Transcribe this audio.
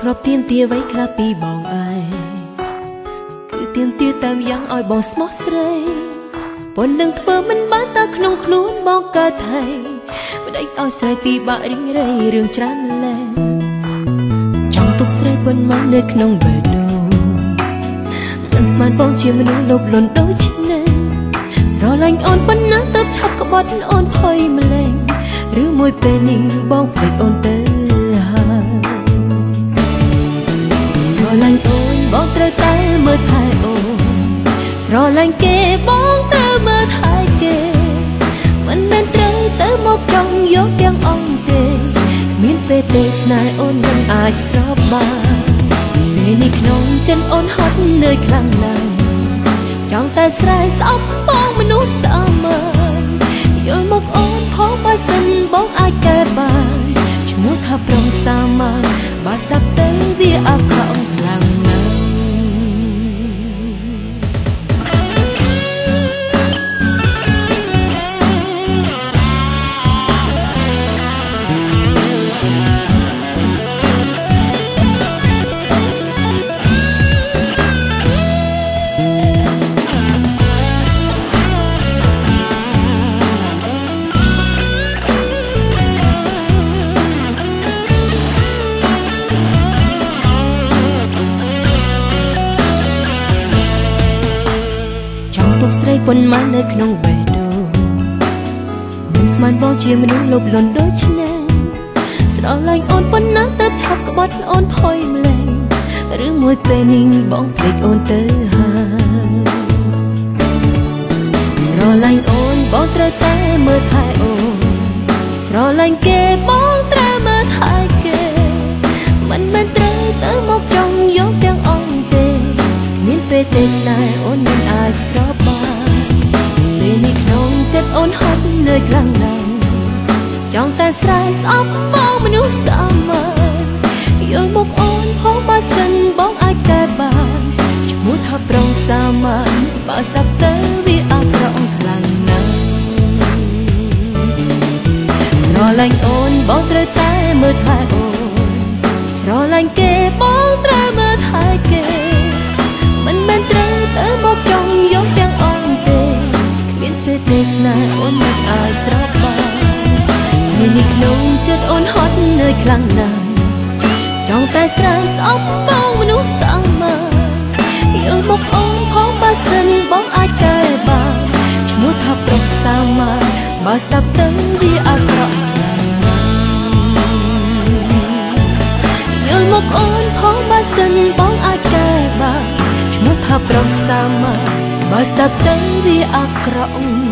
ធ្លាប់ទៀមទាអ្វីខ្លះពីបងឯងគឺទៀមទាតាមយ៉ាងឲ្យបងស្មោះស្រីប៉ុន្តែនឹងធ្វើមិនបានតែក្នុងខ្លួនបងកើតថៃមិនដេញឲ្យស្រីពីបាក់រីងរៃរឿងច្រើនលែងចង់ទុកស្រីប៉ុន្មាននៅក្នុងបេះដូងមិនស្មានបងជាមនុស្សលោភលន់ដូចនេះស្រឡាញ់អូនប៉ុណ្ណាទៅឆាប់ក្បត់អូនភ័យម្លេងឬមួយពេលនេះបងភ្លេចអូនទៅហើយស្រឡាញ់អូនបងត្រូវតែមើលថែអូនស្រឡាញ់គេបងត្រូវមើលថែគេមិនមែនត្រូវទៅមកចង់យកទាំងអង្គទេគ្មានពេលទេស្នេហ៍អូនមិនអាចស្របបានពេលនេះក្នុងចិនអូនហត់នឿយខ្លាំងណាស់ចង់តែស្រែកស្អប់បងមនុស្សសាមញ្ញយល់មកអូនផងបើសិនបងអាចកែបានឈ្មោះថាប្រុងសាមញ្ញបើស្ដាប់ទៅវាអាក្រក់ខ្លាំងណាស់ស្រីប៉ុន្មាននៅក្នុងបេះដូងមិនស្មានបងជាមនុស្សលោភលន់ដូចនេះស្រឡាញ់អូនប៉ុណ្ណាទៅឆាប់ក្បត់អូនភ័យម្លេងឬមួយពេលនេះបងភ្លេចអូនទៅហើយស្រឡាញ់អូនបងត្រូវតែមើលថែអូនស្រឡាញ់គេបងត្រូវមើលថែគេមិនមែនត្រូវទៅមកចង់យកទាំងអង្គទេគ្មានពេលទេស្នេហ៍អូនមិនអាចស្របពេលនេះក្នុងចិត្តអូនហត់នឿយខ្លាំងណាស់ចង់តែស្រែកស្អប់បងមនុស្សសាមញ្ញយល់មកអូនផងបើសិនបងអាចកែបានឈ្មោះថាប្រុងសាមញ្ញបើស្ដាប់ទៅវាអាក្រក់ខ្លាំងណាស់ស្រឡាញ់អូនបងត្រូវតែមើលថែអូនស្រឡាញ់គេបងត្រូវមើលថែគេមិនមែនត្រូវទៅមកចង់យកទាំងអង្គទេពេលទេស្នេហ៍អូនមិនអាចស្របបានពេលនេះក្នុងចិត្តអូនហត់នឿយខ្លាំងណាស់ចង់តែស្រែកស្អប់បងមនុស្សសាមញ្ញយល់មកអូនផងបើសិនបងអាចកែបានឈ្មោះថាប្រុសសាមញ្ញបើស្ដាប់ទៅវាអាក្រក់យល់មកអូនផងបើសិនបងអាចកែបានឈ្មោះថាប្រុសសាមញ្ញបើស្ដាប់ទៅវាអាក្រក់